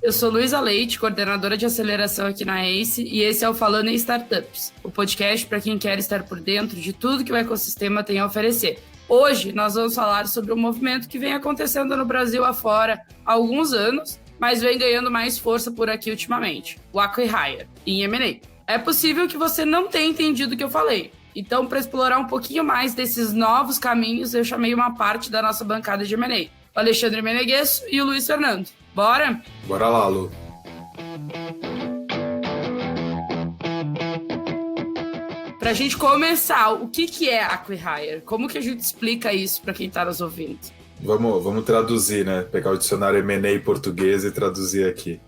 Eu sou Luísa Leite, coordenadora de aceleração aqui na ACE, e esse é o Falando em Startups, o podcast para quem quer estar por dentro de tudo que o ecossistema tem a oferecer. Hoje nós vamos falar sobre um movimento que vem acontecendo no Brasil afora há alguns anos, mas vem ganhando mais força por aqui ultimamente, o acqui-hire, em M&A. É possível que você não tenha entendido o que eu falei, então para explorar um pouquinho mais desses novos caminhos, eu chamei uma parte da nossa bancada de M&A, o Alexandre Meneguesso e o Luiz Fernando. Bora? Bora lá, Lu. Pra gente começar, o que é acqui-hire? Como que a gente explica isso para quem tá nos ouvindo? Vamos traduzir, né? Pegar o dicionário M&A português e traduzir aqui.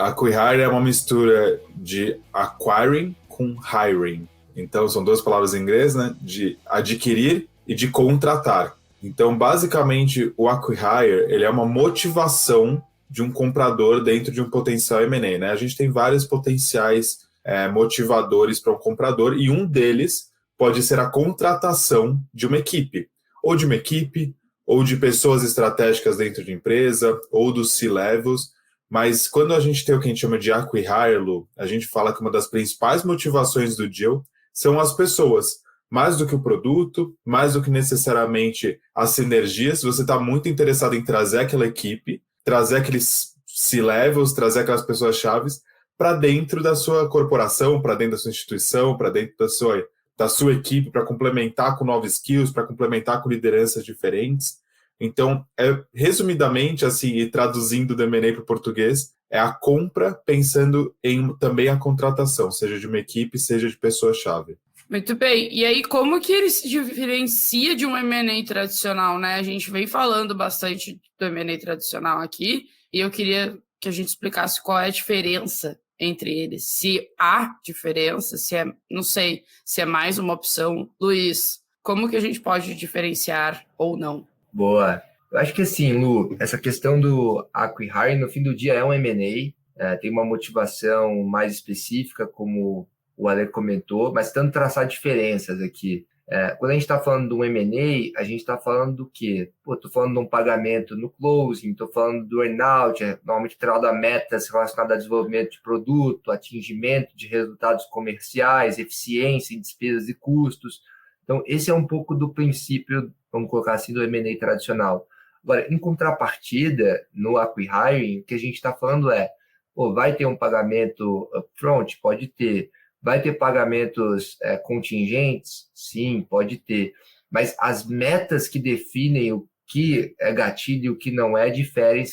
Acqui-hire é uma mistura de acquiring com hiring. Então, são duas palavras em inglês, né? De adquirir e de contratar. Então, basicamente, o acqui-hire, ele é uma motivação de um comprador dentro de um potencial M&A, né? A gente tem vários potenciais motivadores para um comprador e um deles pode ser a contratação de uma equipe, ou de pessoas estratégicas dentro de empresa, ou dos C-levels. Mas quando a gente tem o que a gente chama de acqui-hire, Lu, a gente fala que uma das principais motivações do deal são as pessoas, mais do que o produto, mais do que necessariamente as sinergias. Você está muito interessado em trazer aquela equipe, trazer aqueles C-levels, trazer aquelas pessoas-chave para dentro da sua corporação, para dentro da sua instituição, para dentro da sua equipe, para complementar com novos skills, para complementar com lideranças diferentes. Então, resumidamente, assim, e traduzindo do M&A para o português, é a compra pensando em também a contratação, seja de uma equipe, seja de pessoa-chave. Muito bem. E aí, como que ele se diferencia de um M&A tradicional, né? A gente vem falando bastante do M&A tradicional aqui, e eu queria que a gente explicasse qual é a diferença entre eles. Se há diferença, não sei, se é mais uma opção. Luiz, como que a gente pode diferenciar ou não? Boa. Eu acho que assim, Lu, essa questão do acqui-hire, no fim do dia, é um M&A, tem uma motivação mais específica, como o Ale comentou, mas tentando traçar diferenças aqui. Quando a gente está falando de um M&A, a gente está falando do quê? Estou falando de um pagamento no closing, estou falando do earn-out, normalmente atrelado a metas relacionadas a desenvolvimento de produto, atingimento de resultados comerciais, eficiência em despesas e custos. Então, esse é um pouco do princípio, vamos colocar assim, do M&A tradicional. Agora, em contrapartida, no acqui-hiring, o que a gente está falando vai ter um pagamento upfront? Pode ter. Vai ter pagamentos contingentes? Sim, pode ter. Mas as metas que definem o que é gatilho e o que não diferem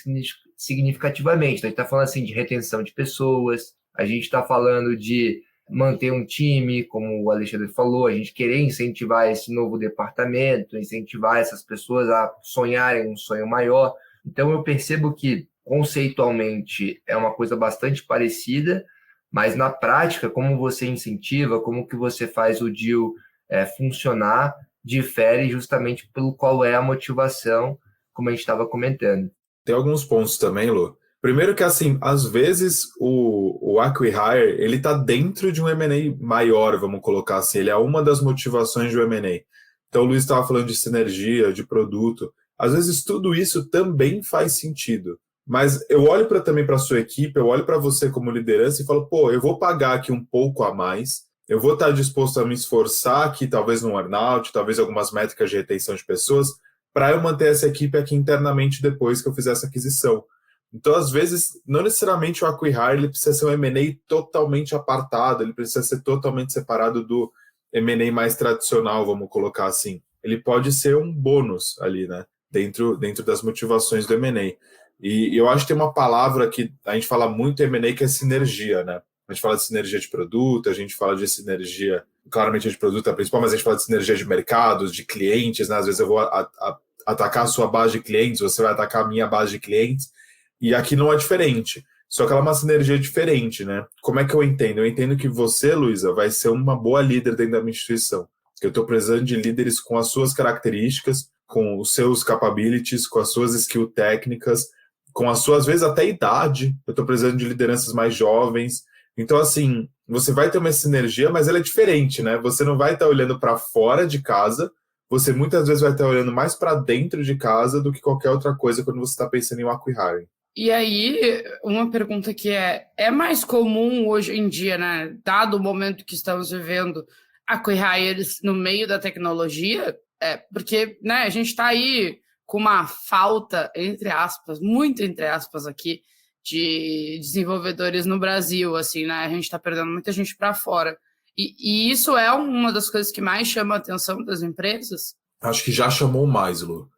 significativamente. Então, a gente está falando assim, de retenção de pessoas, a gente está falando de manter um time, como o Alexandre falou, a gente querer incentivar esse novo departamento, incentivar essas pessoas a sonharem um sonho maior. Então, eu percebo que, conceitualmente, é uma coisa bastante parecida, mas na prática, como você incentiva, como que você faz o deal funcionar, difere justamente pelo qual é a motivação, como a gente estava comentando. Tem alguns pontos também, Lu. Primeiro que, assim, às vezes o acqui-hire, ele está dentro de um M&A maior, vamos colocar assim. Ele é uma das motivações do M&A. Então, o Luiz estava falando de sinergia, de produto. Às vezes, tudo isso também faz sentido. Mas eu olho também para a sua equipe, eu olho para você como liderança e falo, eu vou pagar aqui um pouco a mais, eu vou estar disposto a me esforçar aqui, talvez no earn-out, talvez algumas métricas de retenção de pessoas, para eu manter essa equipe aqui internamente depois que eu fizer essa aquisição. Então, às vezes, não necessariamente o acqui-hire ele precisa ser um M&A totalmente apartado, ele precisa ser totalmente separado do M&A mais tradicional, vamos colocar assim. Ele pode ser um bônus ali, né? Dentro das motivações do M&A. E eu acho que tem uma palavra que a gente fala muito em M&A que é sinergia, né? A gente fala de sinergia de produto, a gente fala de sinergia, claramente de produto é a principal, mas a gente fala de sinergia de mercados, de clientes, né? Às vezes eu vou atacar a sua base de clientes, você vai atacar a minha base de clientes, e aqui não é diferente. Só que ela é uma sinergia diferente, né? Como é que eu entendo? Eu entendo que você, Luísa, vai ser uma boa líder dentro da minha instituição. Eu estou precisando de líderes com as suas características, com os seus capabilities, com as suas skills técnicas, com a sua, às vezes, até idade. Eu estou precisando de lideranças mais jovens. Então, assim, você vai ter uma sinergia, mas ela é diferente, né? Você não vai estar olhando para fora de casa, você muitas vezes vai estar olhando mais para dentro de casa do que qualquer outra coisa quando você está pensando em um acqui-hiring. E aí, uma pergunta que é mais comum hoje em dia, né, dado o momento que estamos vivendo, acquihires no meio da tecnologia, porque, né, a gente está aí com uma falta, entre aspas, muito entre aspas aqui, de desenvolvedores no Brasil, assim, né, a gente está perdendo muita gente para fora. E isso é uma das coisas que mais chama a atenção das empresas? Acho que já chamou mais, Lu.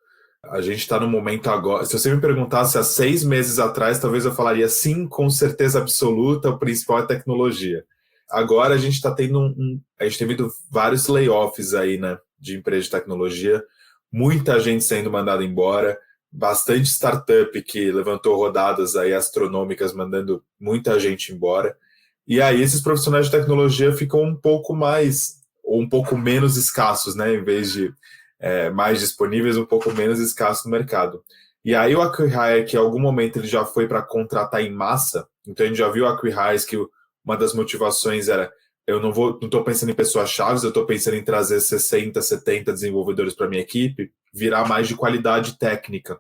A gente está no momento agora. Se você me perguntasse há 6 meses atrás, talvez eu falaria sim, com certeza absoluta, o principal é tecnologia. Agora a gente está tendo a gente tem visto vários layoffs aí, né, de empresas de tecnologia, muita gente sendo mandada embora, bastante startup que levantou rodadas aí astronômicas, mandando muita gente embora. E aí esses profissionais de tecnologia ficam um pouco mais, ou um pouco menos escassos, né, em vez de mais disponíveis, um pouco menos escassos no mercado. E aí o acquihire, que em algum momento ele já foi para contratar em massa, então a gente já viu acquihires que uma das motivações era eu não estou pensando em pessoas-chave, eu estou pensando em trazer 60, 70 desenvolvedores para minha equipe, virar mais de qualidade técnica.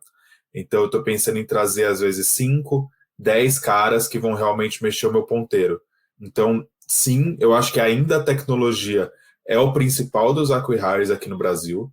Então eu estou pensando em trazer às vezes 5, 10 caras que vão realmente mexer o meu ponteiro. Então, sim, eu acho que ainda a tecnologia é o principal dos acquihires aqui no Brasil.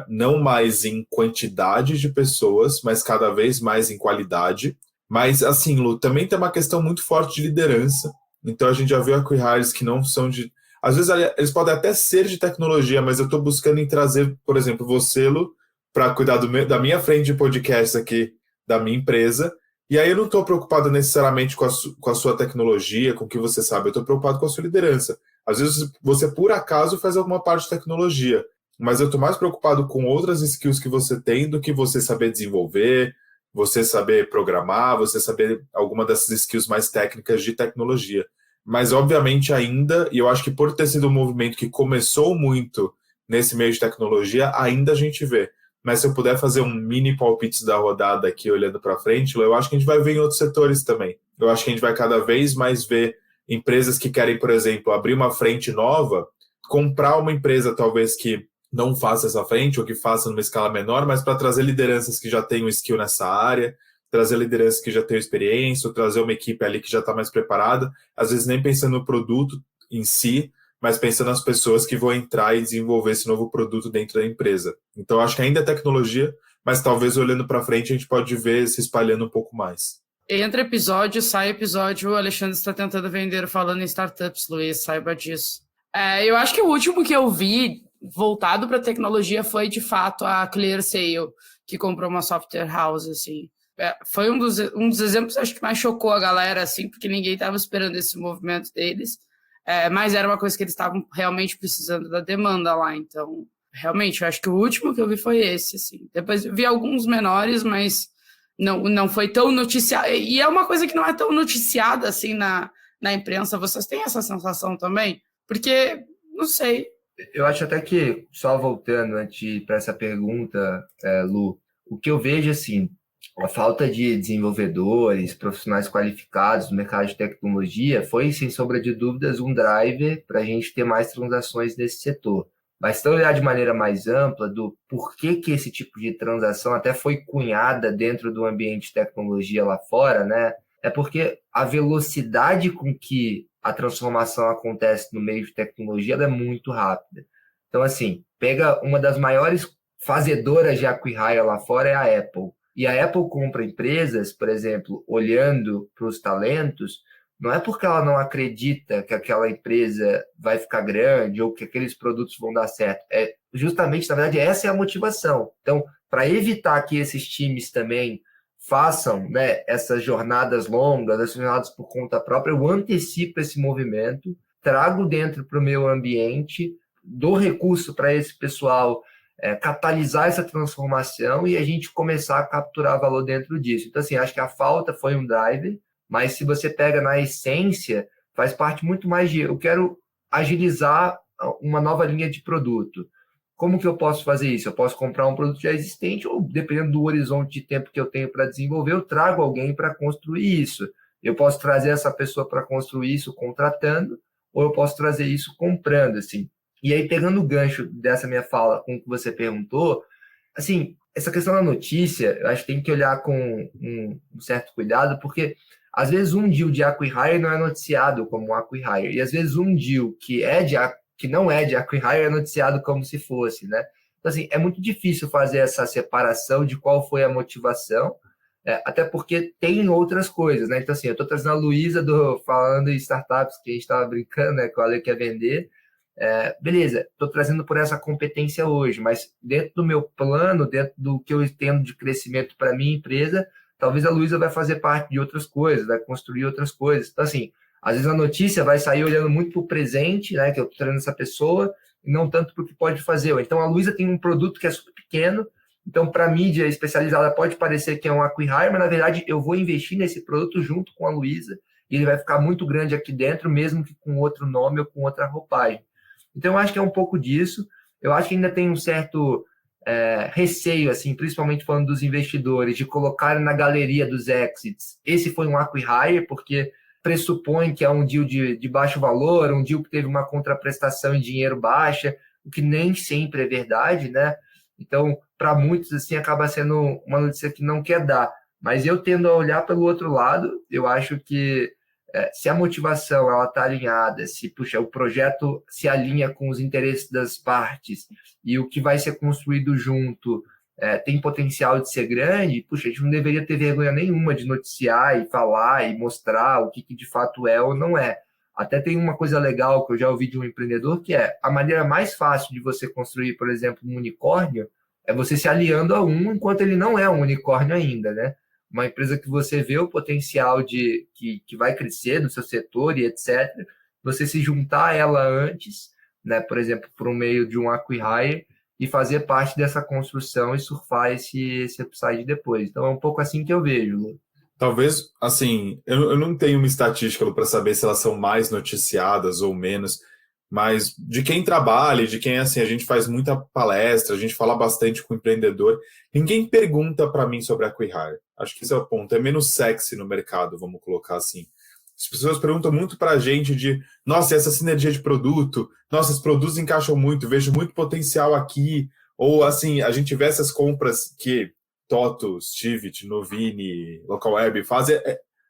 Não mais em quantidade de pessoas, mas cada vez mais em qualidade. Mas, assim, Lu, também tem uma questão muito forte de liderança. Então, a gente já viu acquihires que não são de... Às vezes, eles podem até ser de tecnologia, mas eu estou buscando em trazer, por exemplo, você, Lu, para cuidar da minha frente de podcast aqui, da minha empresa. E aí eu não estou preocupado necessariamente com a sua tecnologia, com o que você sabe. Eu estou preocupado com a sua liderança. Às vezes, você, por acaso, faz alguma parte de tecnologia, mas eu estou mais preocupado com outras skills que você tem do que você saber desenvolver, você saber programar, você saber alguma dessas skills mais técnicas de tecnologia. Mas, obviamente, ainda, e eu acho que por ter sido um movimento que começou muito nesse meio de tecnologia, ainda a gente vê. Mas se eu puder fazer um mini palpite da rodada aqui, olhando para frente, eu acho que a gente vai ver em outros setores também. Eu acho que a gente vai cada vez mais ver empresas que querem, por exemplo, abrir uma frente nova, comprar uma empresa talvez que não faça essa frente ou que faça numa escala menor, mas para trazer lideranças que já tenham skill nessa área, trazer lideranças que já tenham experiência, ou trazer uma equipe ali que já está mais preparada, às vezes nem pensando no produto em si, mas pensando nas pessoas que vão entrar e desenvolver esse novo produto dentro da empresa. Então, acho que ainda é tecnologia, mas talvez olhando para frente a gente pode ver se espalhando um pouco mais. Entra episódio, sai episódio, o Alexandre está tentando vender falando em startups, Luiz, saiba disso. Eu acho que o último que eu vi voltado para tecnologia foi, de fato, a ClearSale, que comprou uma software house, assim. Foi um dos exemplos, acho que mais chocou a galera, assim, porque ninguém estava esperando esse movimento deles, mas era uma coisa que eles estavam realmente precisando da demanda lá, então, realmente, eu acho que o último que eu vi foi esse, assim. Depois vi alguns menores, mas não foi tão noticiado, e é uma coisa que não é tão noticiada, assim, na imprensa. Vocês têm essa sensação também? Porque, não sei. Eu acho até que, só voltando antes para essa pergunta, Lu, o que eu vejo, assim, a falta de desenvolvedores, profissionais qualificados no mercado de tecnologia foi, sem sombra de dúvidas, um driver para a gente ter mais transações nesse setor. Mas se olhar de maneira mais ampla do porquê que esse tipo de transação até foi cunhada dentro do ambiente de tecnologia lá fora, né? É porque a velocidade com que a transformação acontece no meio de tecnologia ela é muito rápida. Então, assim, pega uma das maiores fazedoras de acquihire lá fora é a Apple. E a Apple compra empresas, por exemplo, olhando para os talentos, não é porque ela não acredita que aquela empresa vai ficar grande ou que aqueles produtos vão dar certo. É justamente, na verdade, essa é a motivação. Então, para evitar que esses times também façam, né, essas jornadas longas, essas jornadas por conta própria, eu antecipo esse movimento, trago dentro para o meu ambiente, dou recurso para esse pessoal catalisar essa transformação e a gente começar a capturar valor dentro disso. Então, assim, acho que a falta foi um driver, mas se você pega na essência, faz parte muito mais de eu quero agilizar uma nova linha de produto. Como que eu posso fazer isso? Eu posso comprar um produto já existente ou, dependendo do horizonte de tempo que eu tenho para desenvolver, eu trago alguém para construir isso. Eu posso trazer essa pessoa para construir isso contratando, ou eu posso trazer isso comprando, assim. E aí, pegando o gancho dessa minha fala com o que você perguntou, assim, essa questão da notícia, eu acho que tem que olhar com um certo cuidado, porque às vezes um deal de acqui-hire não é noticiado como um acqui-hire, e às vezes um deal que não é de acqui-hire é noticiado como se fosse, né? Então, assim, é muito difícil fazer essa separação de qual foi a motivação, até porque tem outras coisas, né? Então, assim, eu estou trazendo a Luísa falando em startups que a gente estava brincando, né? Que o Ale quer vender. Beleza, estou trazendo por essa competência hoje, mas dentro do meu plano, dentro do que eu entendo de crescimento para a minha empresa, talvez a Luísa vai fazer parte de outras coisas, vai construir outras coisas. Então, assim, às vezes a notícia vai sair olhando muito para o presente, né? Que eu estou trazendo essa pessoa, e não tanto para o que pode fazer. Então, a Luísa tem um produto que é super pequeno, então, para a mídia especializada, pode parecer que é um acqui-hire, mas, na verdade, eu vou investir nesse produto junto com a Luísa, e ele vai ficar muito grande aqui dentro, mesmo que com outro nome ou com outra roupagem. Então, eu acho que é um pouco disso. Eu acho que ainda tem um certo receio, assim, principalmente falando dos investidores, de colocar na galeria dos exits. Esse foi um acqui-hire, porque pressupõe que é um deal de baixo valor, um deal que teve uma contraprestação em dinheiro baixa, o que nem sempre é verdade, né? Então, para muitos, assim, acaba sendo uma notícia que não quer dar. Mas eu tendo a olhar pelo outro lado, eu acho que se a motivação ela está alinhada, se o projeto se alinha com os interesses das partes e o que vai ser construído junto tem potencial de ser grande, a gente não deveria ter vergonha nenhuma de noticiar e falar e mostrar o que de fato é ou não é. Até tem uma coisa legal que eu já ouvi de um empreendedor, que é a maneira mais fácil de você construir, por exemplo, um unicórnio, é você se aliando a um enquanto ele não é um unicórnio ainda, né? Uma empresa que você vê o potencial que vai crescer no seu setor e etc., você se juntar a ela antes, né? Por exemplo, por um meio de um acqui-hire, e fazer parte dessa construção e surfar esse upside depois. Então, é um pouco assim que eu vejo, Lu. Talvez, assim, eu não tenho uma estatística para saber se elas são mais noticiadas ou menos, mas de quem trabalha, de quem, assim, a gente faz muita palestra, a gente fala bastante com o empreendedor, ninguém pergunta para mim sobre acqui-hire. Acho que esse é o ponto. É menos sexy no mercado, vamos colocar assim. As pessoas perguntam muito para a gente de, nossa, essa sinergia de produto, nossa, os produtos encaixam muito, vejo muito potencial aqui, ou, assim, a gente vê essas compras que Toto, Stivit, Novini, Local Web fazem,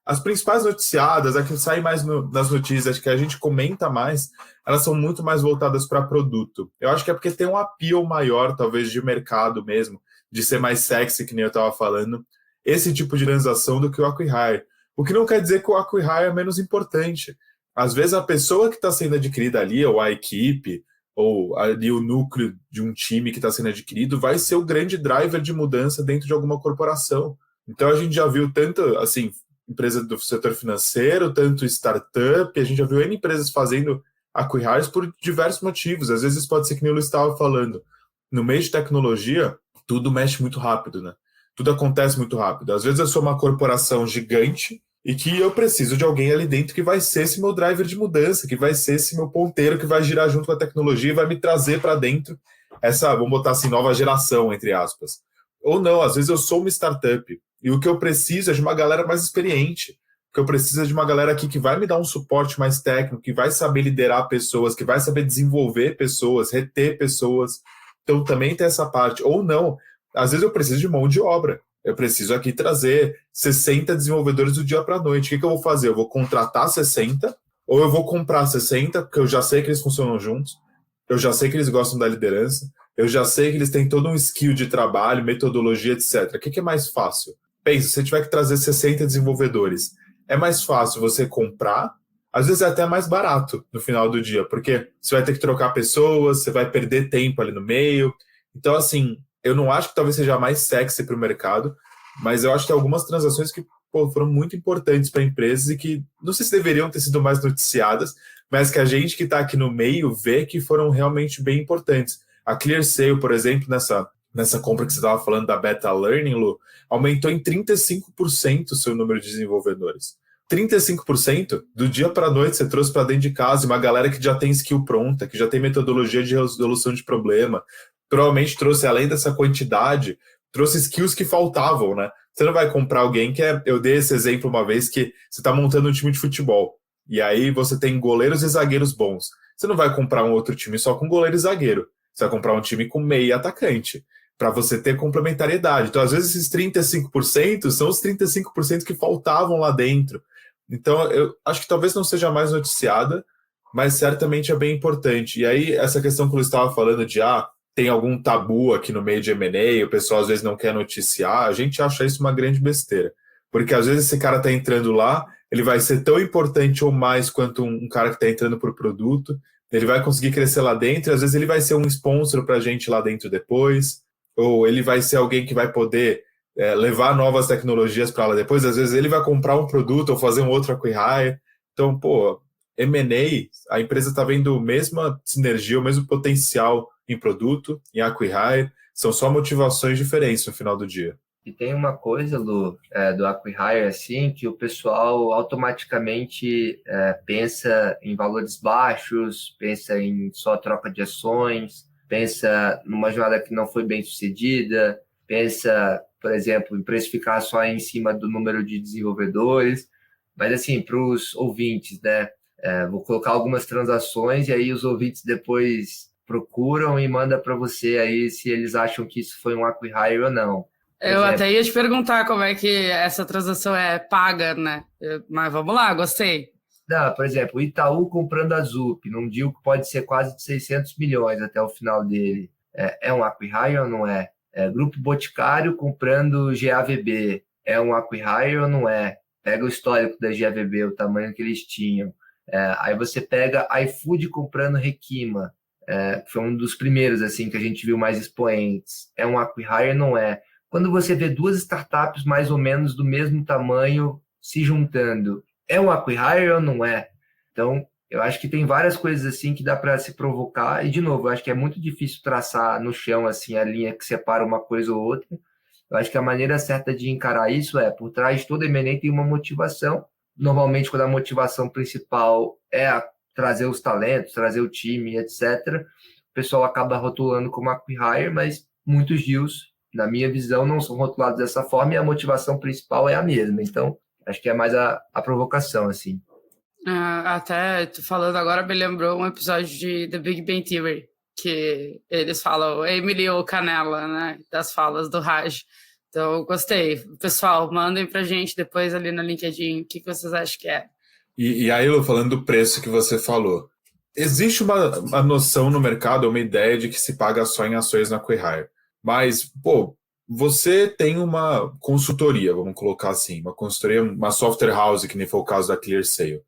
as principais noticiadas, as que saem mais nas notícias, que a gente comenta mais, elas são muito mais voltadas para produto. Eu acho que é porque tem um appeal maior, talvez, de mercado mesmo, de ser mais sexy, que nem eu estava falando, esse tipo de transação do que o acqui-hire. O que não quer dizer que o acqui-hire é menos importante. Às vezes a pessoa que está sendo adquirida ali, ou a equipe, ou ali o núcleo de um time que está sendo adquirido, vai ser o grande driver de mudança dentro de alguma corporação. Então a gente já viu tanto, assim, empresa do setor financeiro, tanto startup, a gente já viu N empresas fazendo acqui-hires por diversos motivos. Às vezes pode ser que nem o Luiz estava falando, no meio de tecnologia, tudo mexe muito rápido, né? Tudo acontece muito rápido. Às vezes eu sou uma corporação gigante e que eu preciso de alguém ali dentro que vai ser esse meu driver de mudança, que vai ser esse meu ponteiro, que vai girar junto com a tecnologia e vai me trazer para dentro essa, vamos botar assim, nova geração, entre aspas. Ou não, às vezes eu sou uma startup e o que eu preciso é de uma galera mais experiente, o que eu preciso é de uma galera aqui que vai me dar um suporte mais técnico, que vai saber liderar pessoas, que vai saber desenvolver pessoas, reter pessoas. Então também tem essa parte. Ou não, às vezes eu preciso de mão de obra. Eu preciso aqui trazer 60 desenvolvedores do dia para a noite. O que eu vou fazer? Eu vou contratar 60 ou eu vou comprar 60, porque eu já sei que eles funcionam juntos, eu já sei que eles gostam da liderança, eu já sei que eles têm todo um skill de trabalho, metodologia, etc. O que é mais fácil? Pensa, se você tiver que trazer 60 desenvolvedores, é mais fácil você comprar, às vezes é até mais barato no final do dia, porque você vai ter que trocar pessoas, você vai perder tempo ali no meio. Então, assim, eu não acho que talvez seja mais sexy para o mercado, mas eu acho que algumas transações que foram muito importantes para empresas e que não sei se deveriam ter sido mais noticiadas, mas que a gente que está aqui no meio vê que foram realmente bem importantes. A ClearSale, por exemplo, nessa compra que você estava falando da Beta Learning, Lu, aumentou em 35% o seu número de desenvolvedores. 35% do dia para a noite você trouxe para dentro de casa uma galera que já tem skill pronta, que já tem metodologia de resolução de problema, provavelmente trouxe, além dessa quantidade, trouxe skills que faltavam, né? Você não vai comprar alguém que eu dei esse exemplo uma vez, que você está montando um time de futebol, e aí você tem goleiros e zagueiros bons. Você não vai comprar um outro time só com goleiro e zagueiro. Você vai comprar um time com meia e atacante. para você ter complementariedade. Então, às vezes, esses 35% são os 35% que faltavam lá dentro. Então, eu acho que talvez não seja mais noticiada, mas certamente é bem importante. E aí, essa questão que eu estava falando de, tem algum tabu aqui no meio de M&A, o pessoal às vezes não quer noticiar, a gente acha isso uma grande besteira. Porque às vezes esse cara está entrando lá, ele vai ser tão importante ou mais quanto um cara que está entrando por produto, ele vai conseguir crescer lá dentro, e às vezes ele vai ser um sponsor para a gente lá dentro depois, ou ele vai ser alguém que vai poder levar novas tecnologias para lá depois, às vezes ele vai comprar um produto ou fazer um outro acquihire. Então, M&A, a empresa está vendo a mesma sinergia, o mesmo potencial em produto, em acquihire, são só motivações diferentes no final do dia. E tem uma coisa, Lu, do acquihire, assim, que o pessoal automaticamente pensa em valores baixos, pensa em só troca de ações, pensa numa jornada que não foi bem sucedida, pensa, por exemplo, em precificar só em cima do número de desenvolvedores. Mas, assim, para os ouvintes, né, vou colocar algumas transações e aí os ouvintes depois procuram e mandam para você aí se eles acham que isso foi um acquihire ou não. Eu até ia te perguntar como é que essa transação é paga, né? Mas vamos lá, gostei. Não, por exemplo, o Itaú comprando a Zup, num deal que pode ser quase de 600 milhões até o final dele. É um acquihire ou não é? Grupo Boticário comprando GAVB, é um acquihire ou não é? Pega o histórico da GAVB, o tamanho que eles tinham. Aí você pega iFood comprando Requima, que foi um dos primeiros assim que a gente viu mais expoentes. É um acquihire ou não é? Quando você vê duas startups mais ou menos do mesmo tamanho se juntando, é um acquihire ou não é? Então, eu acho que tem várias coisas assim que dá para se provocar. E, de novo, eu acho que é muito difícil traçar no chão assim a linha que separa uma coisa ou outra. Eu acho que a maneira certa de encarar isso por trás de todo M&A tem uma motivação. Normalmente, quando a motivação principal é trazer os talentos, trazer o time, etc., o pessoal acaba rotulando como acquihire, mas muitos deals, na minha visão, não são rotulados dessa forma e a motivação principal é a mesma. Então, acho que é mais a provocação, assim. Até tu falando agora me lembrou um episódio de The Big Bang Theory, que eles falam Emily ou Canela, né, das falas do Raj. Então, eu gostei. Pessoal, mandem pra gente depois ali no LinkedIn o que vocês acham que é. E aí, Lu, falando do preço que você falou, existe uma noção no mercado, uma ideia de que se paga só em ações na acquihire. Mas, você tem uma consultoria, vamos colocar assim, uma consultoria, uma software house, que nem foi o caso da ClearSale.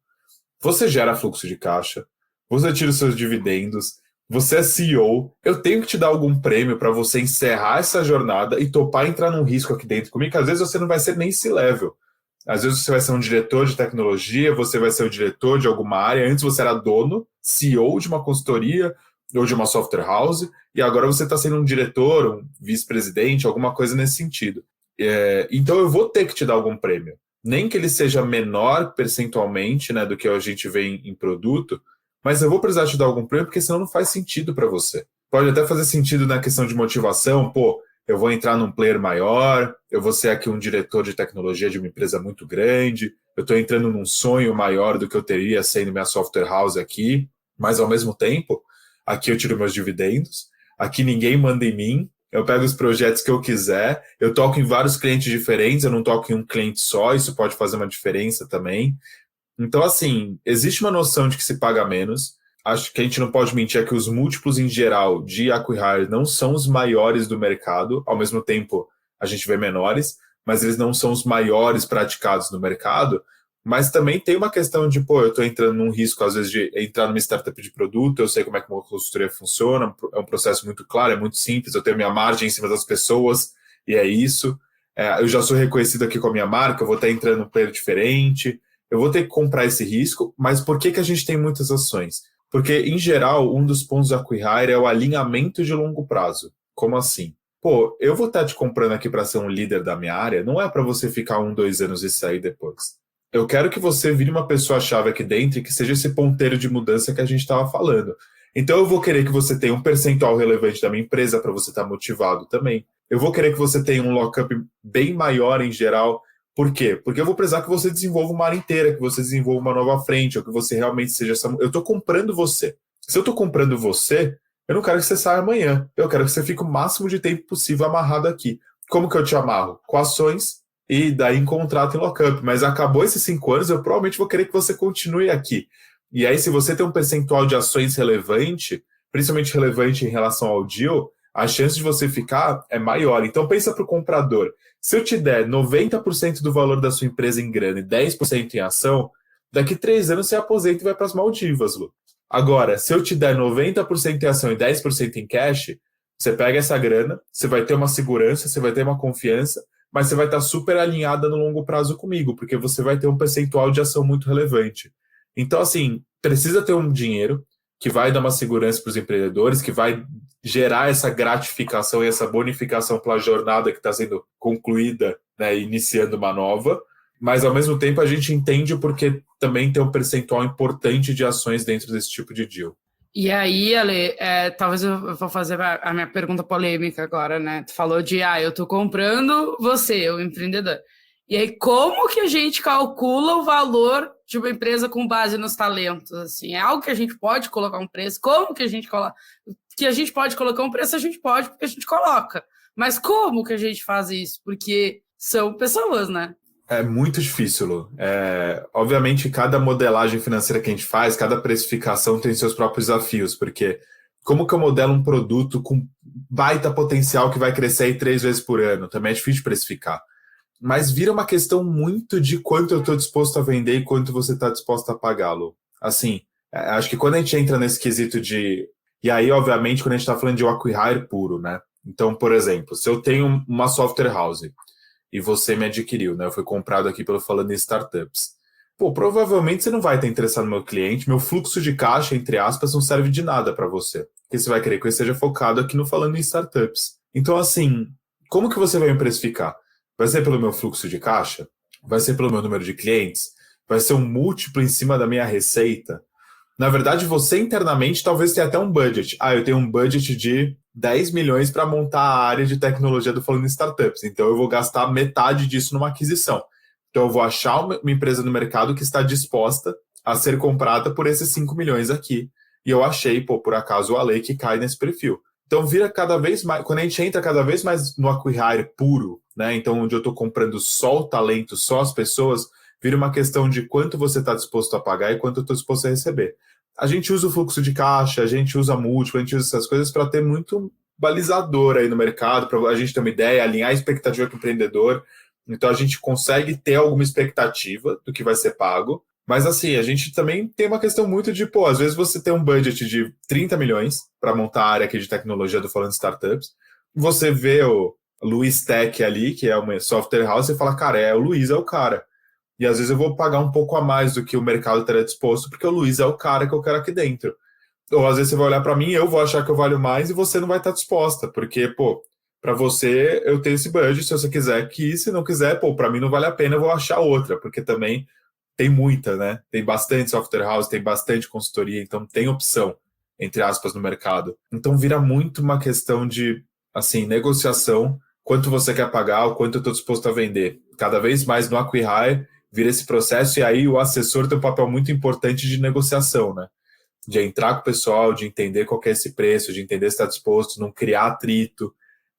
Você gera fluxo de caixa, você tira os seus dividendos, você é CEO, eu tenho que te dar algum prêmio para você encerrar essa jornada e topar entrar num risco aqui dentro comigo, que às vezes você não vai ser nem C-level. Às vezes você vai ser um diretor de tecnologia, você vai ser o diretor de alguma área, antes você era dono, CEO de uma consultoria ou de uma software house, e agora você está sendo um diretor, um vice-presidente, alguma coisa nesse sentido. Então eu vou ter que te dar algum prêmio. Nem que ele seja menor percentualmente, né, do que a gente vê em produto, mas eu vou precisar te dar algum prêmio, porque senão não faz sentido para você. Pode até fazer sentido na questão de motivação, eu vou entrar num player maior, eu vou ser aqui um diretor de tecnologia de uma empresa muito grande, eu estou entrando num sonho maior do que eu teria sendo minha software house aqui, mas ao mesmo tempo, aqui eu tiro meus dividendos, aqui ninguém manda em mim, eu pego os projetos que eu quiser, eu toco em vários clientes diferentes, eu não toco em um cliente só, isso pode fazer uma diferença também. Então, assim, existe uma noção de que se paga menos. Acho que a gente não pode mentir que os múltiplos em geral de acquihire não são os maiores do mercado, ao mesmo tempo a gente vê menores, mas eles não são os maiores praticados no mercado. Mas também tem uma questão de, eu estou entrando num risco, às vezes, de entrar numa startup de produto, eu sei como é que uma consultoria funciona, é um processo muito claro, é muito simples, eu tenho minha margem em cima das pessoas, e é isso. Eu já sou reconhecido aqui com a minha marca, eu vou estar entrando num player diferente, eu vou ter que comprar esse risco, mas por que a gente tem muitas ações? Porque, em geral, um dos pontos do acquihire é o alinhamento de longo prazo. Como assim? Eu vou estar te comprando aqui para ser um líder da minha área, não é para você ficar 1, 2 anos e sair depois. Eu quero que você vire uma pessoa-chave aqui dentro e que seja esse ponteiro de mudança que a gente estava falando. Então eu vou querer que você tenha um percentual relevante da minha empresa para você estar motivado também. Eu vou querer que você tenha um lockup bem maior em geral. Por quê? Porque eu vou precisar que você desenvolva uma área inteira, que você desenvolva uma nova frente, ou que você realmente seja essa... Eu estou comprando você. Se eu estou comprando você, eu não quero que você saia amanhã, eu quero que você fique o máximo de tempo possível amarrado aqui. Como que eu te amarro? Com ações e daí em contrato em lockup. Mas acabou esses 5 anos, eu provavelmente vou querer que você continue aqui. E aí, se você tem um percentual de ações relevante, principalmente relevante em relação ao deal, a chance de você ficar é maior. Então, pensa para o comprador. Se eu te der 90% do valor da sua empresa em grana e 10% em ação, daqui 3 anos você aposenta e vai para as Maldivas, Lu. Agora, se eu te der 90% em ação e 10% em cash, você pega essa grana, você vai ter uma segurança, você vai ter uma confiança, mas você vai estar super alinhada no longo prazo comigo, porque você vai ter um percentual de ação muito relevante. Então, assim, precisa ter um dinheiro que vai dar uma segurança para os empreendedores, que vai gerar essa gratificação e essa bonificação pela jornada que está sendo concluída, né, iniciando uma nova, mas ao mesmo tempo a gente entende porque também tem um percentual importante de ações dentro desse tipo de deal. E aí, Ale, talvez eu vou fazer a minha pergunta polêmica agora, né? Tu falou de, eu tô comprando você, o empreendedor. E aí, como que a gente calcula o valor de uma empresa com base nos talentos? Assim, é algo que a gente pode colocar um preço? Como que a gente coloca? Que a gente pode colocar um preço, a gente pode, porque a gente coloca. Mas como que a gente faz isso? Porque são pessoas, né? É muito difícil, Lu. Obviamente, cada modelagem financeira que a gente faz, cada precificação tem seus próprios desafios, porque como que eu modelo um produto com baita potencial que vai crescer aí 3 vezes por ano? Também é difícil de precificar. Mas vira uma questão muito de quanto eu estou disposto a vender e quanto você está disposto a pagá-lo. Assim, acho que quando a gente entra nesse quesito de... E aí, obviamente, quando a gente está falando de acqui-hire puro, né? Então, por exemplo, se eu tenho uma software house e você me adquiriu, né? Eu fui comprado aqui pelo Falando em Startups. Pô, provavelmente você não vai estar interessado no meu cliente, meu fluxo de caixa, entre aspas, não serve de nada para você. Porque você vai querer que eu esteja focado aqui no Falando em Startups. Então, assim, como que você vai me precificar? Vai ser pelo meu fluxo de caixa? Vai ser pelo meu número de clientes? Vai ser um múltiplo em cima da minha receita? Na verdade, você internamente talvez tenha até um budget. Eu tenho um budget de 10 milhões para montar a área de tecnologia do Falando em Startups. Então, eu vou gastar metade disso numa aquisição. Então, eu vou achar uma empresa no mercado que está disposta a ser comprada por esses 5 milhões aqui. E eu achei, por acaso, o Ale que cai nesse perfil. Então, vira cada vez mais... Quando a gente entra cada vez mais no acqui-hire puro, né? Então, onde eu estou comprando só o talento, só as pessoas, vira uma questão de quanto você está disposto a pagar e quanto eu estou disposto a receber. A gente usa o fluxo de caixa, a gente usa múltiplo, a gente usa essas coisas para ter muito balizador aí no mercado, para a gente ter uma ideia, alinhar a expectativa com o empreendedor. Então, a gente consegue ter alguma expectativa do que vai ser pago. Mas, assim, a gente também tem uma questão muito de, às vezes você tem um budget de 30 milhões para montar a área aqui de tecnologia do Falando Startups. Você vê o Luiz Tech ali, que é uma software house, e fala, cara, o Luiz é o cara. E às vezes eu vou pagar um pouco a mais do que o mercado estaria disposto, porque o Luiz é o cara que eu quero aqui dentro. Ou às vezes você vai olhar para mim, eu vou achar que eu valho mais e você não vai estar disposta, porque, para você eu tenho esse budget, se você quiser aqui, se não quiser, para mim não vale a pena, eu vou achar outra, porque também tem muita, né? Tem bastante software house, tem bastante consultoria, então tem opção, entre aspas, no mercado. Então vira muito uma questão de, assim, negociação, quanto você quer pagar, o quanto eu estou disposto a vender. Cada vez mais no acqui-hire vira esse processo, e aí o assessor tem um papel muito importante de negociação, né? De entrar com o pessoal, de entender qual que é esse preço, de entender se está disposto, não criar atrito,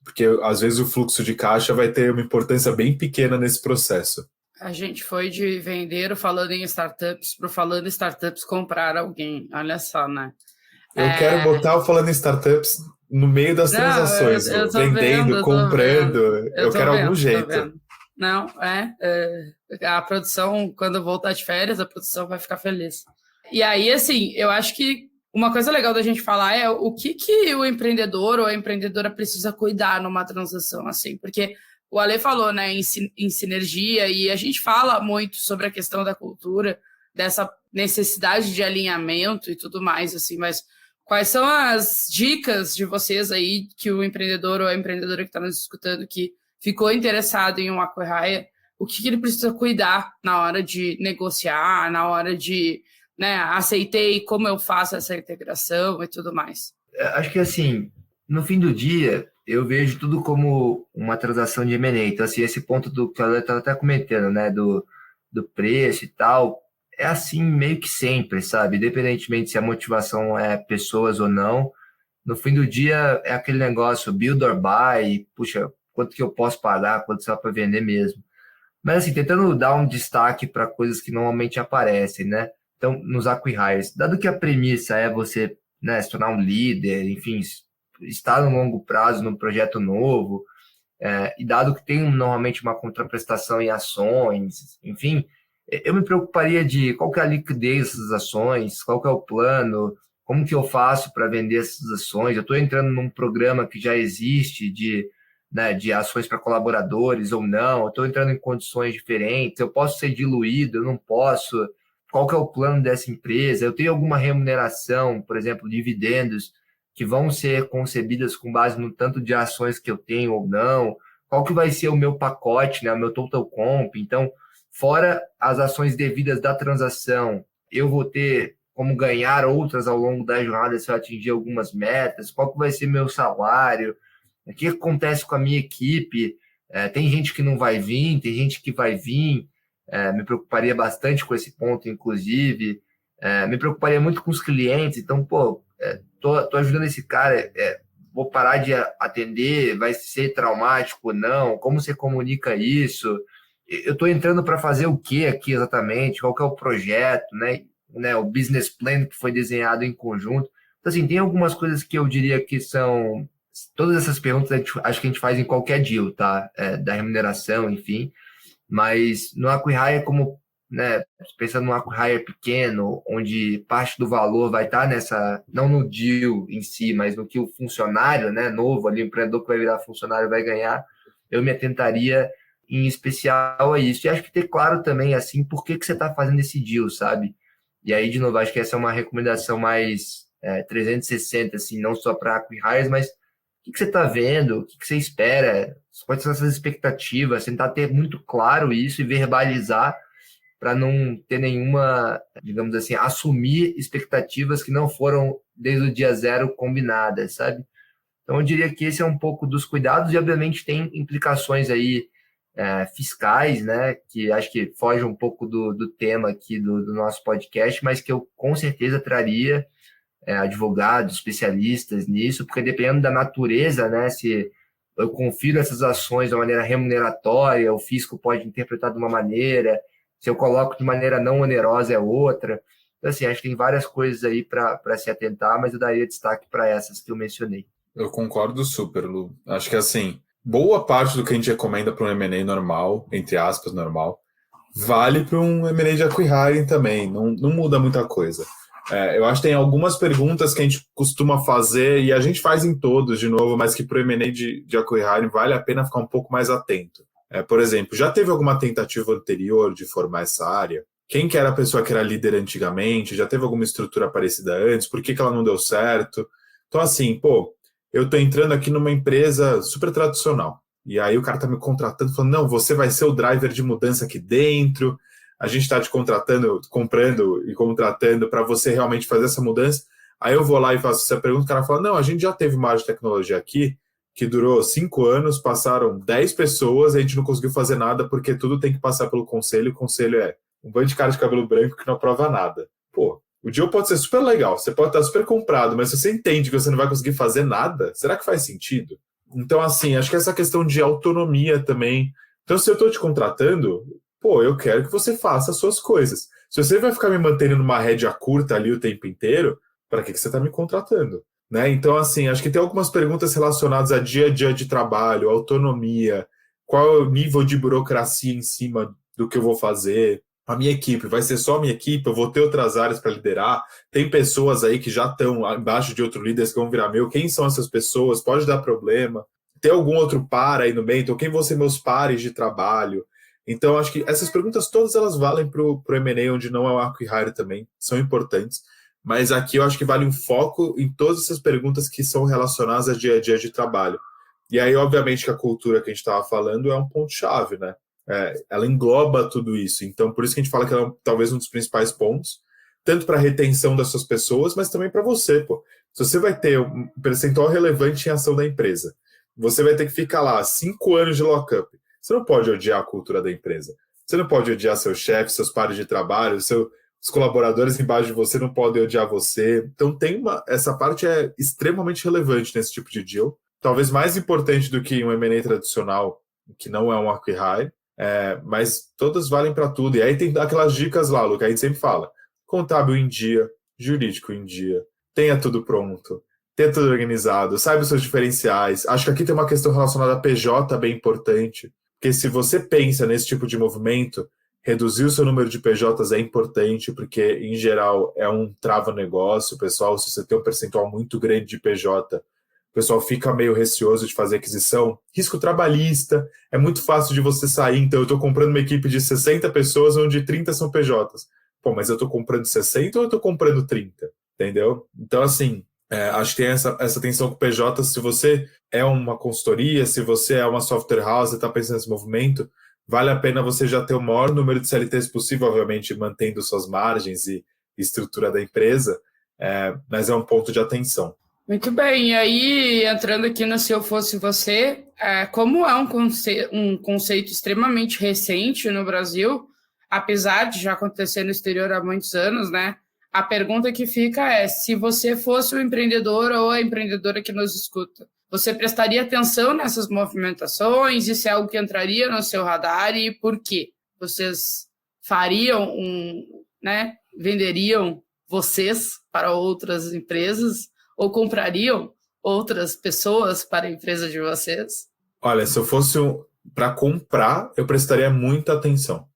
porque às vezes o fluxo de caixa vai ter uma importância bem pequena nesse processo. A gente foi de vender o Falando em Startups para o Falando em Startups comprar alguém. Olha só, né? Eu quero botar o Falando em Startups no meio das transações, eu vendendo, comprando. Eu quero algum jeito. Não, a produção, quando eu voltar de férias, a produção vai ficar feliz. E aí, assim, eu acho que uma coisa legal da gente falar é o que o empreendedor ou a empreendedora precisa cuidar numa transação, assim, porque o Ale falou, né, em sinergia, e a gente fala muito sobre a questão da cultura, dessa necessidade de alinhamento e tudo mais, assim, mas quais são as dicas de vocês aí que o empreendedor ou a empreendedora que está nos escutando que ficou interessado em um acqui-hire, o que ele precisa cuidar na hora de negociar, na hora de, né, aceitei como eu faço essa integração e tudo mais? Acho que, assim, no fim do dia, eu vejo tudo como uma transação de M&A. Então, assim, esse ponto do que ela estava até comentando, né, do preço e tal, é assim meio que sempre, sabe? Independentemente se a motivação é pessoas ou não, no fim do dia é aquele negócio build or buy, puxa, quanto que eu posso pagar, quanto só para vender mesmo. Mas assim, tentando dar um destaque para coisas que normalmente aparecem, né? Então, nos acquihires, dado que a premissa é você, né, se tornar um líder, enfim, estar no longo prazo num projeto novo, e dado que tem normalmente uma contraprestação em ações, enfim, eu me preocuparia de qual que é a liquidez dessas ações, qual que é o plano, como que eu faço para vender essas ações. Eu estou entrando num programa que já existe de ações para colaboradores ou não, eu estou entrando em condições diferentes, eu posso ser diluído, eu não posso, qual que é o plano dessa empresa, eu tenho alguma remuneração, por exemplo, dividendos, que vão ser concebidas com base no tanto de ações que eu tenho ou não, qual que vai ser o meu pacote, né, o meu total comp. Então, fora as ações devidas da transação, eu vou ter como ganhar outras ao longo da jornada se eu atingir algumas metas, qual que vai ser meu salário, o que acontece com a minha equipe, tem gente que não vai vir, tem gente que vai vir, me preocuparia bastante com esse ponto, inclusive, me preocuparia muito com os clientes, então, pô, tô ajudando esse cara, vou parar de atender, vai ser traumático ou não, como você comunica isso, eu estou entrando para fazer o que aqui exatamente, qual que é o projeto, né, o business plan que foi desenhado em conjunto. Então, assim, tem algumas coisas que eu diria que são, todas essas perguntas acho que a gente faz em qualquer deal, tá? Da remuneração, enfim, mas no acquihire, como, né, pensando no acquihire pequeno, onde parte do valor vai estar nessa, não no deal em si, mas no que o funcionário, né, novo ali, o empreendedor que vai virar funcionário vai ganhar, eu me atentaria em especial a isso. E acho que ter claro também, assim, por que você está fazendo esse deal, sabe? E aí, de novo, acho que essa é uma recomendação mais 360, assim, não só para acquihires, mas o que você está vendo, o que você espera, quais são essas expectativas, tentar ter muito claro isso e verbalizar para não ter nenhuma, digamos assim, assumir expectativas que não foram desde o dia zero combinadas, sabe? Então, eu diria que esse é um pouco dos cuidados e, obviamente, tem implicações aí fiscais, né, que acho que foge um pouco do tema aqui do nosso podcast, mas que eu com certeza traria advogados, especialistas nisso, porque dependendo da natureza, né, se eu confiro essas ações de uma maneira remuneratória, o fisco pode interpretar de uma maneira, se eu coloco de maneira não onerosa é outra. Então, assim, acho que tem várias coisas aí para se atentar, mas eu daria destaque para essas que eu mencionei. Eu concordo super, Lu. Acho que, assim, boa parte do que a gente recomenda para um M&A normal, entre aspas, normal, vale para um M&A de acquihiring também, não muda muita coisa. Eu acho que tem algumas perguntas que a gente costuma fazer, e a gente faz em todos, de novo, mas que para o M&A de acquihiring vale a pena ficar um pouco mais atento. Por exemplo, já teve alguma tentativa anterior de formar essa área? Quem que era a pessoa que era líder antigamente? Já teve alguma estrutura parecida antes? Por que ela não deu certo? Então, assim, eu estou entrando aqui numa empresa super tradicional. E aí o cara está me contratando, falando, não, você vai ser o driver de mudança aqui dentro, a gente está te contratando, comprando e contratando para você realmente fazer essa mudança. Aí eu vou lá e faço essa pergunta, o cara fala, não, a gente já teve uma área de tecnologia aqui, que durou 5 anos, passaram 10 pessoas, a gente não conseguiu fazer nada porque tudo tem que passar pelo conselho, o conselho é um bando de cara de cabelo branco que não aprova nada. O deal pode ser super legal, você pode estar super comprado, mas se você entende que você não vai conseguir fazer nada, será que faz sentido? Então, assim, acho que essa questão de autonomia também. Então, se eu estou te contratando, eu quero que você faça as suas coisas. Se você vai ficar me mantendo numa rédea curta ali o tempo inteiro, para que você está me contratando? Né? Então, assim, acho que tem algumas perguntas relacionadas a dia de trabalho, autonomia, qual é o nível de burocracia em cima do que eu vou fazer. A minha equipe, vai ser só a minha equipe, eu vou ter outras áreas para liderar, tem pessoas aí que já estão abaixo de outro líder que vão virar meu, quem são essas pessoas? Pode dar problema. Tem algum outro par aí no meio? Então, quem vão ser meus pares de trabalho? Então, acho que essas perguntas todas elas valem para o M&A, onde não é o acquihire também, são importantes. Mas aqui eu acho que vale um foco em todas essas perguntas que são relacionadas a dia de trabalho. E aí, obviamente, que a cultura que a gente estava falando é um ponto-chave, né? Ela engloba tudo isso. Então, por isso que a gente fala que ela é talvez um dos principais pontos, tanto para a retenção das suas pessoas, mas também para você. Se você vai ter um percentual relevante em ação da empresa, você vai ter que ficar lá 5 anos de lockup. Você não pode odiar a cultura da empresa. Você não pode odiar seu chefe, seus pares de trabalho, os colaboradores embaixo de você não podem odiar você. Então essa parte é extremamente relevante nesse tipo de deal. Talvez mais importante do que um M&A tradicional, que não é um acqui-hire, mas todas valem para tudo. E aí tem aquelas dicas lá, Lu, que a gente sempre fala. Contábil em dia, jurídico em dia, tenha tudo pronto, tenha tudo organizado, saiba os seus diferenciais. Acho que aqui tem uma questão relacionada a PJ bem importante, porque se você pensa nesse tipo de movimento, reduzir o seu número de PJs é importante, porque, em geral, é um trava-negócio. Pessoal, se você tem um percentual muito grande de PJ, o pessoal fica meio receoso de fazer aquisição. Risco trabalhista, é muito fácil de você sair. Então, eu estou comprando uma equipe de 60 pessoas, onde 30 são PJs. Pô, mas eu estou comprando 60 ou eu estou comprando 30? Entendeu? Então, assim, acho que tem essa tensão com o PJ. Se você é uma consultoria, se você é uma software house e está pensando nesse movimento, vale a pena você já ter o maior número de CLTs possível, obviamente mantendo suas margens e estrutura da empresa, mas é um ponto de atenção. Muito bem, e aí entrando aqui no Se Eu Fosse Você, como é um conceito extremamente recente no Brasil, apesar de já acontecer no exterior há muitos anos, né? A pergunta que fica é, se você fosse o empreendedor ou a empreendedora que nos escuta, você prestaria atenção nessas movimentações? Isso é algo que entraria no seu radar e por quê? Vocês fariam venderiam vocês para outras empresas ou comprariam outras pessoas para a empresa de vocês? Olha, se eu fosse para comprar, eu prestaria muita atenção,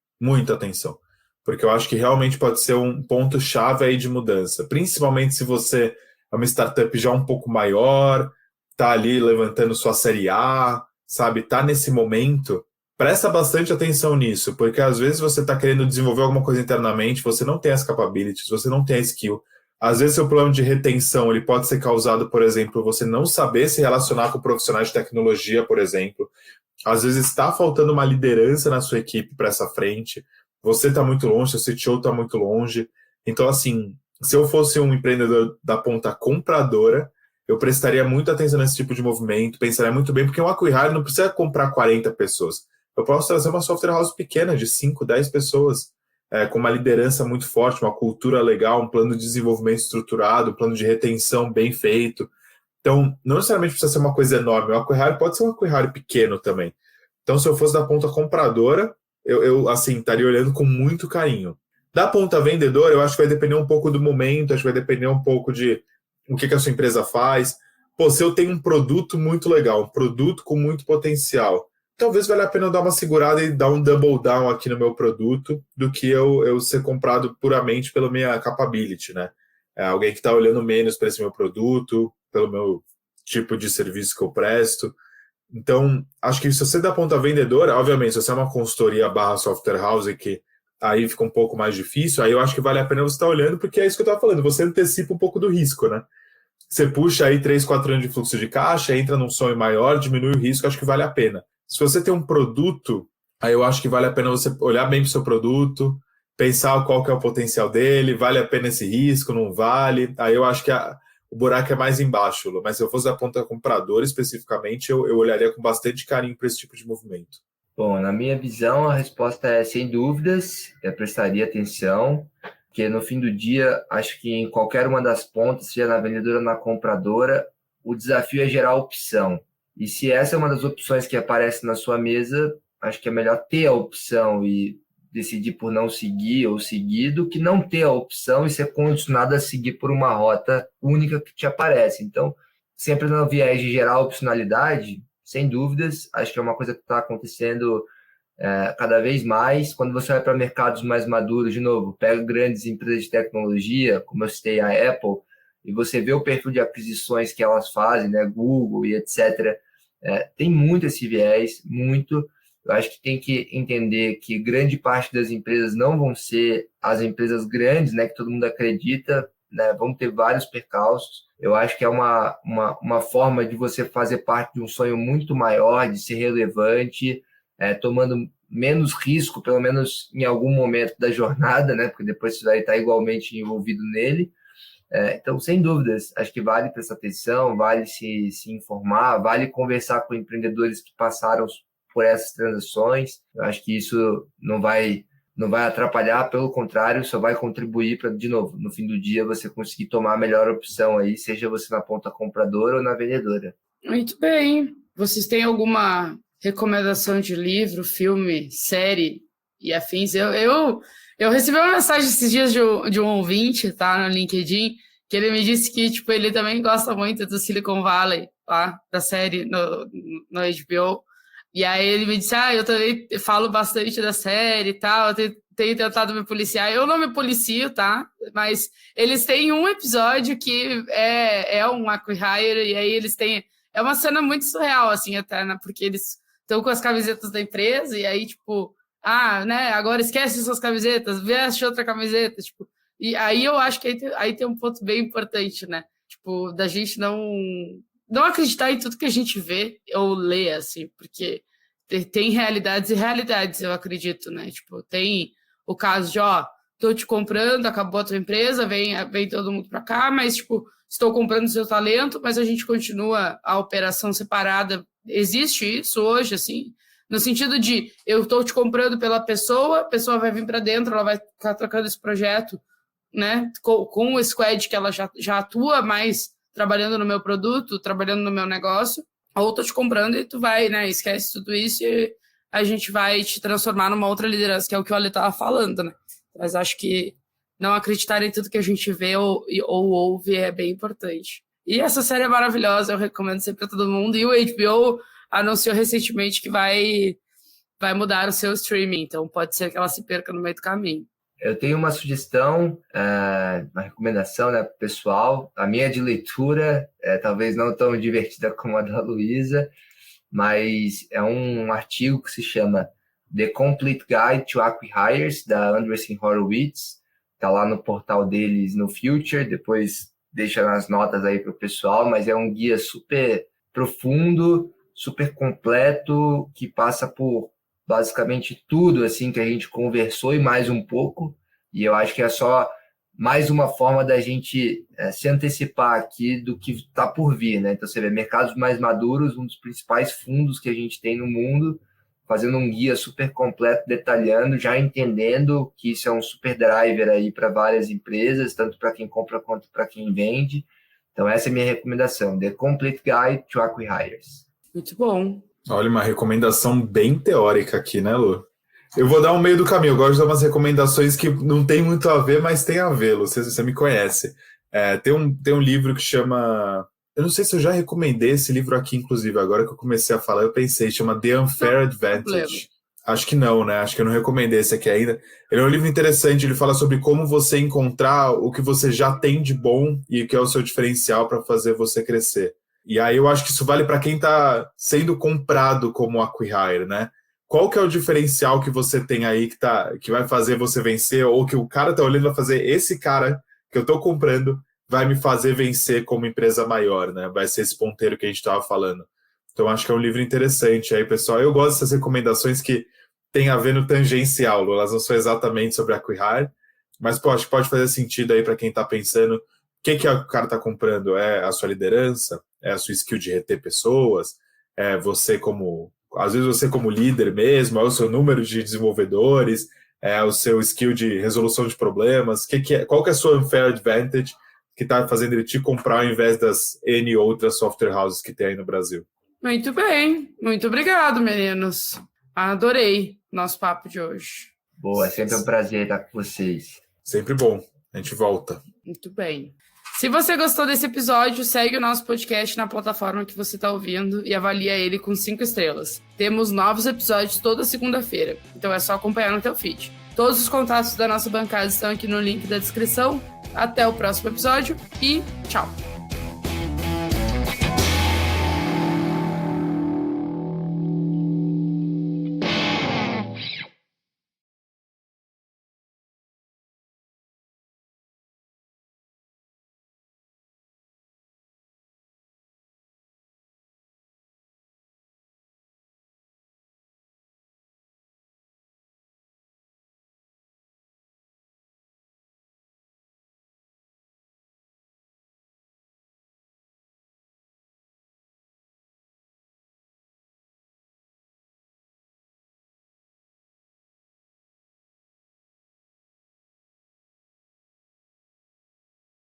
porque eu acho que realmente pode ser um ponto-chave aí de mudança, principalmente se você é uma startup já um pouco maior, tá ali levantando sua série A, sabe, tá nesse momento, presta bastante atenção nisso, porque às vezes você está querendo desenvolver alguma coisa internamente, você não tem as capabilities, você não tem a skill. Às vezes seu problema de retenção ele pode ser causado, por exemplo, você não saber se relacionar com profissionais de tecnologia, por exemplo. Às vezes está faltando uma liderança na sua equipe para essa frente. Você está muito longe, seu CTO está muito longe. Então, assim, se eu fosse um empreendedor da ponta compradora, eu prestaria muita atenção nesse tipo de movimento, pensaria muito bem, porque um acqui-hire não precisa comprar 40 pessoas. Eu posso trazer uma software house pequena, de 5, 10 pessoas, com uma liderança muito forte, uma cultura legal, um plano de desenvolvimento estruturado, um plano de retenção bem feito. Então, não necessariamente precisa ser uma coisa enorme. O acqui-hire pode ser um acqui-hire pequeno também. Então, se eu fosse da ponta compradora, eu assim, estaria olhando com muito carinho. Da ponta vendedora, eu acho que vai depender um pouco do momento, acho que vai depender um pouco de o que a sua empresa faz. Pô, se eu tenho um produto muito legal, um produto com muito potencial, talvez valha a pena eu dar uma segurada e dar um double down aqui no meu produto do que eu ser comprado puramente pela minha capability, né? Alguém que está olhando menos para esse meu produto, pelo meu tipo de serviço que eu presto. Então, acho que se você dá ponta vendedora, obviamente, se você é uma consultoria / software house, que aí fica um pouco mais difícil, aí eu acho que vale a pena você estar olhando, porque é isso que eu estava falando, você antecipa um pouco do risco, né? Você puxa aí 3, 4 anos de fluxo de caixa, entra num sonho maior, diminui o risco, acho que vale a pena. Se você tem um produto, aí eu acho que vale a pena você olhar bem para o seu produto, pensar qual que é o potencial dele, vale a pena esse risco, não vale. Aí eu acho que o buraco é mais embaixo, Lu. Mas se eu fosse da ponta compradora especificamente, eu olharia com bastante carinho para esse tipo de movimento. Bom, na minha visão, a resposta é sem dúvidas, eu prestaria atenção, porque no fim do dia, acho que em qualquer uma das pontas, seja na vendedora ou na compradora, o desafio é gerar opção. E se essa é uma das opções que aparece na sua mesa, acho que é melhor ter a opção e decidir por não seguir ou seguir do que não ter a opção e ser condicionado a seguir por uma rota única que te aparece. Então, sempre no viés de gerar opcionalidade, sem dúvidas, acho que é uma coisa que está acontecendo cada vez mais. Quando você vai para mercados mais maduros, de novo, pega grandes empresas de tecnologia, como eu citei a Apple, e você vê o perfil de aquisições que elas fazem, né, Google e etc., tem muito esse viés, muito. Eu acho que tem que entender que grande parte das empresas não vão ser as empresas grandes, né, que todo mundo acredita, né, vão ter vários percalços. Eu acho que é uma forma de você fazer parte de um sonho muito maior, de ser relevante, tomando menos risco, pelo menos em algum momento da jornada, né, porque depois você vai estar igualmente envolvido nele. Então, sem dúvidas, acho que vale prestar atenção, vale se informar, vale conversar com empreendedores que passaram por essas transações. Eu acho que isso não vai não vai atrapalhar, pelo contrário, só vai contribuir para, de novo, no fim do dia, você conseguir tomar a melhor opção aí, seja você na ponta compradora ou na vendedora. Muito bem. Vocês têm alguma recomendação de livro, filme, série e afins? Eu recebi uma mensagem esses dias de um ouvinte, tá, no LinkedIn, que ele me disse que, tipo, ele também gosta muito do Silicon Valley, tá, da série no HBO. E aí ele me disse, eu também falo bastante da série e tal, eu tenho tentado me policiar. Eu não me policio, tá? Mas eles têm um episódio que é um acqui-hire, e aí eles têm... É uma cena muito surreal, assim, até, né? Porque eles estão com as camisetas da empresa, e aí, tipo... né? Agora esquece suas camisetas, veste outra camiseta, tipo... E aí eu acho que aí tem um ponto bem importante, né? Tipo, da gente não acreditar em tudo que a gente vê ou lê, assim, porque tem realidades e realidades, eu acredito, né? Tipo, tem o caso de, tô te comprando, acabou a tua empresa, vem todo mundo para cá, mas, tipo, estou comprando seu talento, mas a gente continua a operação separada. Existe isso hoje, assim, no sentido de eu estou te comprando pela pessoa, a pessoa vai vir para dentro, ela vai ficar trocando esse projeto, né? Com o squad que ela já atua mais trabalhando no meu produto, trabalhando no meu negócio, ou tô te comprando e tu vai, né, esquece tudo isso e a gente vai te transformar numa outra liderança, que é o que o Ale estava falando, né? Mas acho que não acreditar em tudo que a gente vê ou ouve é bem importante. E essa série é maravilhosa, eu recomendo sempre para todo mundo. E o HBO anunciou recentemente que vai mudar o seu streaming, então pode ser que ela se perca no meio do caminho. Eu tenho uma sugestão, uma recomendação, né, pessoal. A minha de leitura, talvez não tão divertida como a da Luísa, mas é um artigo que se chama The Complete Guide to Acqui-Hires, da Andreessen Horowitz. Está lá no portal deles, no Future. Depois deixa nas notas aí para o pessoal, mas é um guia super profundo, super completo, que passa por basicamente tudo assim que a gente conversou e mais um pouco, e eu acho que é só mais uma forma da gente se antecipar aqui do que está por vir, né? Então você vê mercados mais maduros, um dos principais fundos que a gente tem no mundo, fazendo um guia super completo, detalhando, já entendendo que isso é um super driver aí para várias empresas, tanto para quem compra quanto para quem vende. Então essa é a minha recomendação, The Complete Guide to Acqui-Hires. Muito bom. Olha, uma recomendação bem teórica aqui, né, Lu? Eu vou dar um meio do caminho. Eu gosto de dar umas recomendações que não tem muito a ver, mas tem a ver, Lu. Você me conhece. Tem um livro que chama... Eu não sei se eu já recomendei esse livro aqui, inclusive. Agora que eu comecei a falar, eu pensei. Chama The Unfair Advantage. Acho que não, né? Acho que eu não recomendei esse aqui ainda. Ele é um livro interessante. Ele fala sobre como você encontrar o que você já tem de bom e o que é o seu diferencial para fazer você crescer. E aí eu acho que isso vale para quem está sendo comprado como acqui-hire, né? Qual que é o diferencial que você tem aí que vai fazer você vencer, ou que o cara está olhando para fazer, esse cara que eu estou comprando vai me fazer vencer como empresa maior, né? Vai ser esse ponteiro que a gente estava falando. Então acho que é um livro interessante aí, pessoal. Eu gosto dessas recomendações que tem a ver no tangencial, elas não são exatamente sobre acqui-hire, mas acho que pode fazer sentido aí para quem está pensando o que o cara está comprando. É a sua liderança? É a sua skill de reter pessoas? É você às vezes você como líder mesmo? É o seu número de desenvolvedores? É o seu skill de resolução de problemas? Qual que é a sua unfair advantage que está fazendo ele te comprar ao invés das N outras software houses que tem aí no Brasil? Muito bem. Muito obrigado, meninos. Adorei nosso papo de hoje. Boa, sempre um prazer estar com vocês. Sempre bom. A gente volta. Muito bem. Se você gostou desse episódio, segue o nosso podcast na plataforma que você está ouvindo e avalia ele com 5 estrelas. Temos novos episódios toda segunda-feira, então é só acompanhar no teu feed. Todos os contatos da nossa bancada estão aqui no link da descrição. Até o próximo episódio e tchau!